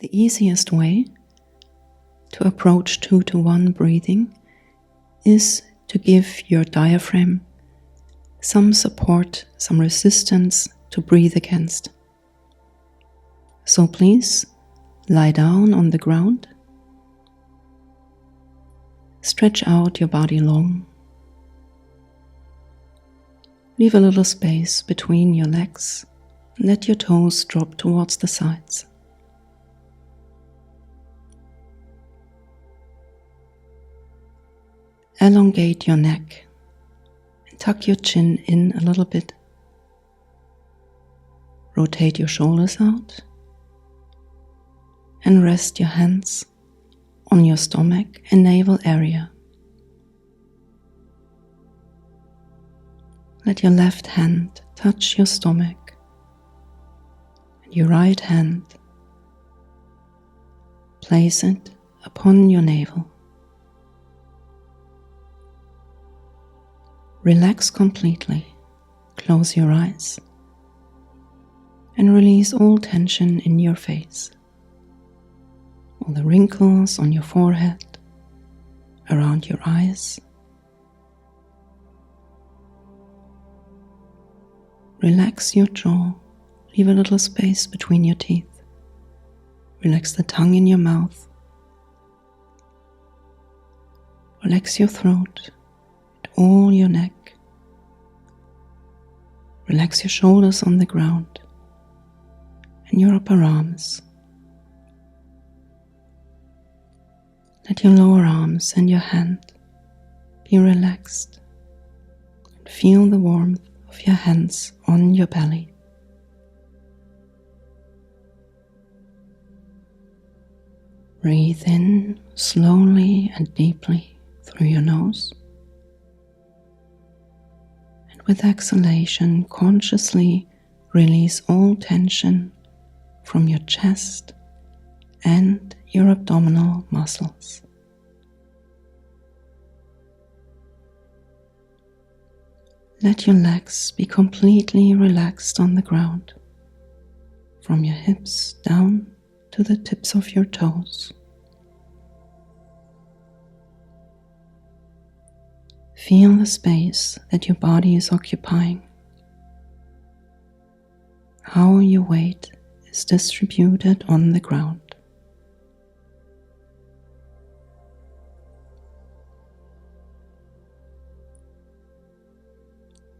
The easiest way to approach 2-to-1 breathing is to give your diaphragm some support, some resistance to breathe against. So please lie down on the ground, stretch out your body long, leave a little space between your legs, let your toes drop towards the sides. Elongate your neck and tuck your chin in a little bit. Rotate your shoulders out and rest your hands on your stomach and navel area. Let your left hand touch your stomach and your right hand place it upon your navel. Relax completely, close your eyes, and release all tension in your face, all the wrinkles on your forehead, around your eyes. Relax your jaw, leave a little space between your teeth. Relax the tongue in your mouth. Relax your throat. All your neck. Relax your shoulders on the ground and your upper arms. Let your lower arms and your hand be relaxed and feel the warmth of your hands on your belly. Breathe in slowly and deeply through your nose. With exhalation, consciously release all tension from your chest and your abdominal muscles. Let your legs be completely relaxed on the ground, from your hips down to the tips of your toes. Feel the space that your body is occupying, how your weight is distributed on the ground.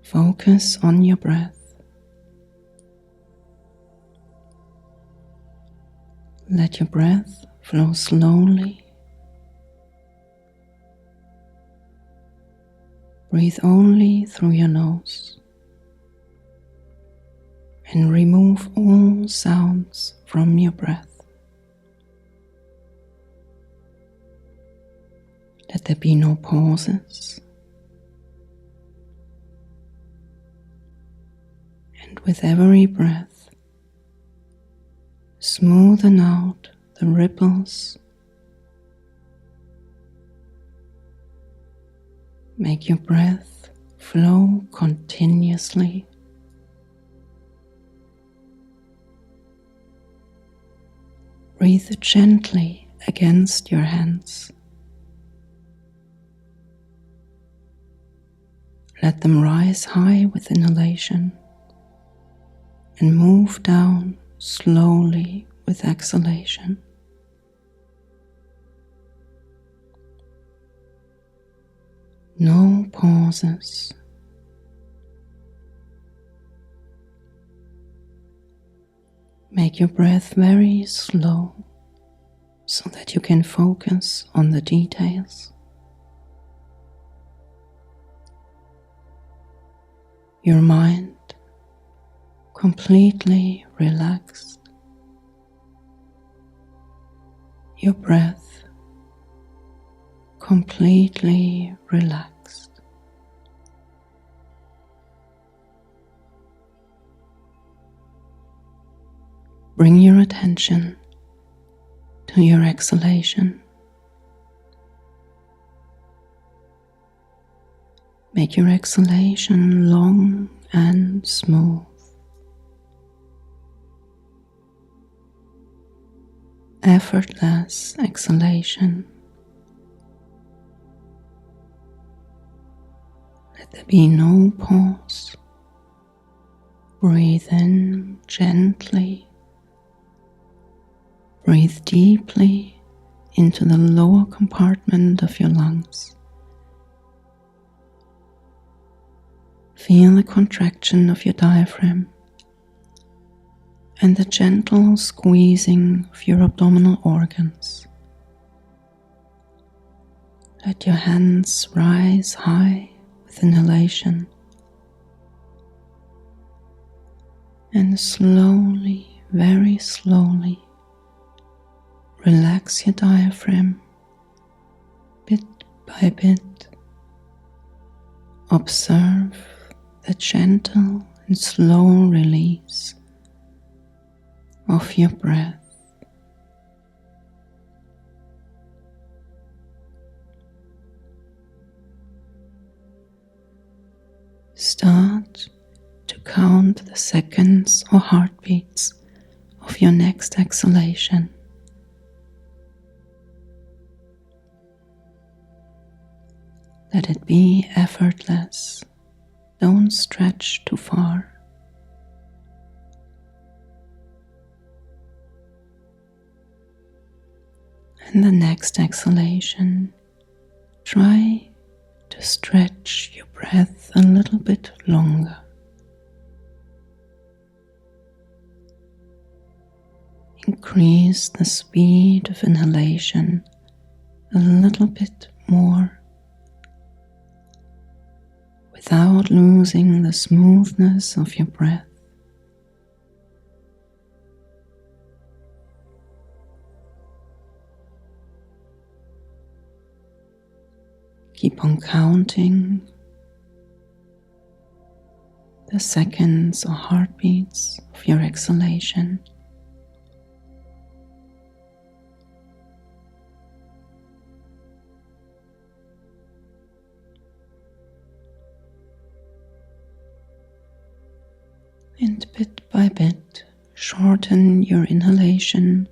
Focus on your breath. Let your breath flow slowly. Breathe only through your nose and remove all sounds from your breath. Let there be no pauses. And with every breath, smoothen out the ripples. Make your breath flow continuously. Breathe gently against your hands. Let them rise high with inhalation and move down slowly with exhalation. No pauses. Make your breath very slow so that you can focus on the details. Your mind completely relaxed. Your breath completely relaxed. Bring your attention to your exhalation. Make your exhalation long and smooth. effortless exhalation. Let there be no pause. Breathe in gently. Breathe deeply into the lower compartment of your lungs. Feel the contraction of your diaphragm and the gentle squeezing of your abdominal organs. Let your hands rise high with inhalation and slowly, very slowly, relax your diaphragm bit by bit. Observe the gentle and slow release of your breath. Start to count the seconds or heartbeats of your next exhalation. Let it be effortless. Don't stretch too far. And the next exhalation, try to stretch your breath a little bit longer. Increase the speed of inhalation a little bit more without losing the smoothness of your breath. Keep on counting the seconds or heartbeats of your exhalation. And bit by bit, shorten your inhalation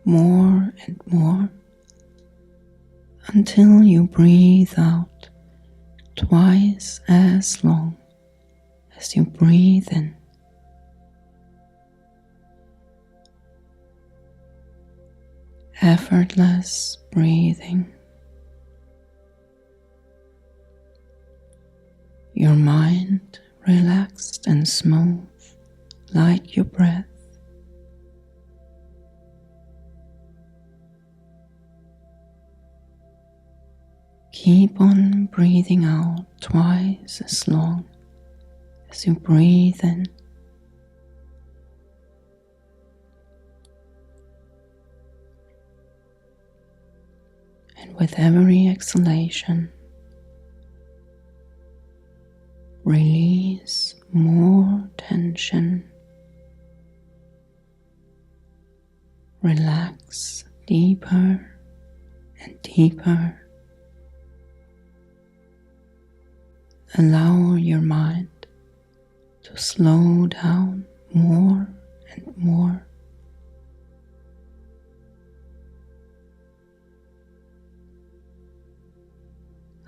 more and more until you breathe out twice as long as you breathe in. Effortless breathing. Your mind relaxed and smooth like your breath. Keep on breathing out twice as long as you breathe in. And with every exhalation, release more tension. Relax deeper and deeper. Allow your mind to slow down more and more.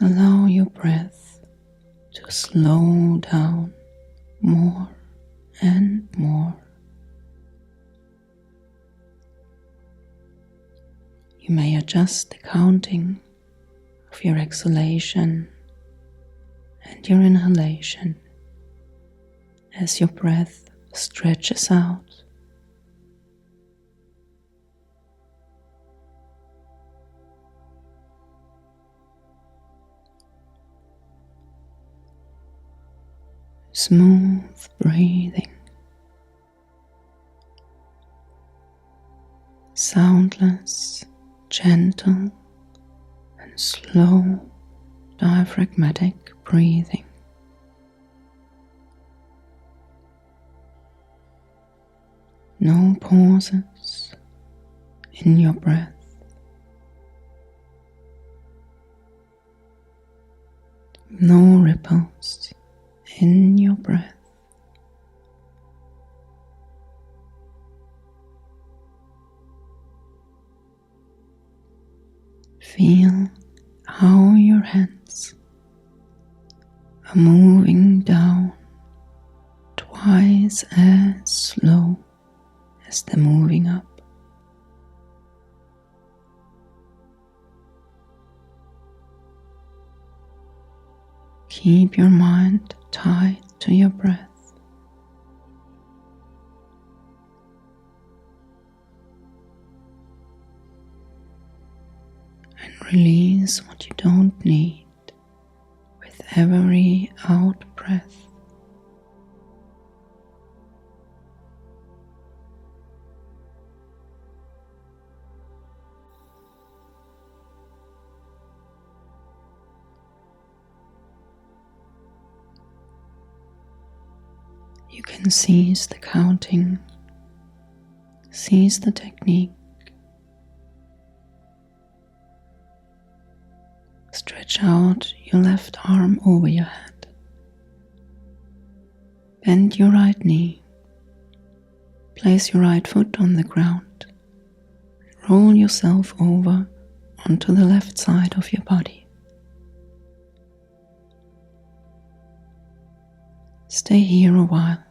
Allow your breath to slow down more and more. You may adjust the counting of your exhalation and your inhalation as your breath stretches out. Smooth breathing, soundless, gentle, and slow diaphragmatic breathing. No pauses in your breath. No ripples in your breath. Feel how your hands are moving down twice as slow as they're moving up. Keep your mind tied to your breath. And release what you don't need with every out breath. You can seize the counting, seize the technique. Stretch out your left arm over your head. Bend your right knee. Place your right foot on the ground. Roll yourself over onto the left side of your body. Stay here a while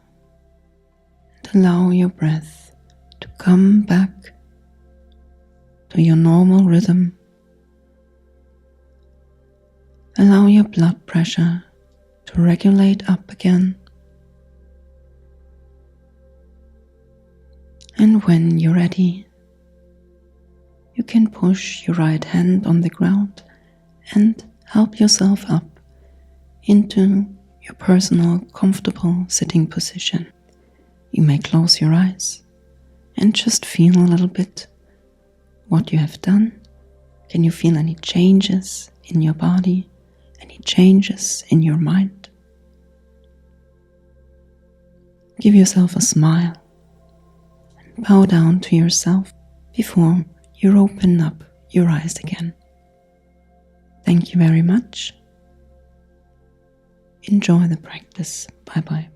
and allow your breath to come back to your normal rhythm. Allow your blood pressure to regulate up again. And when you're ready, you can push your right hand on the ground and help yourself up into your personal comfortable sitting position. You may close your eyes and just feel a little bit what you have done. Can you feel any changes in your body? Any changes in your mind? Give yourself a smile and bow down to yourself before you open up your eyes again. Thank you very much. Enjoy the practice. Bye bye.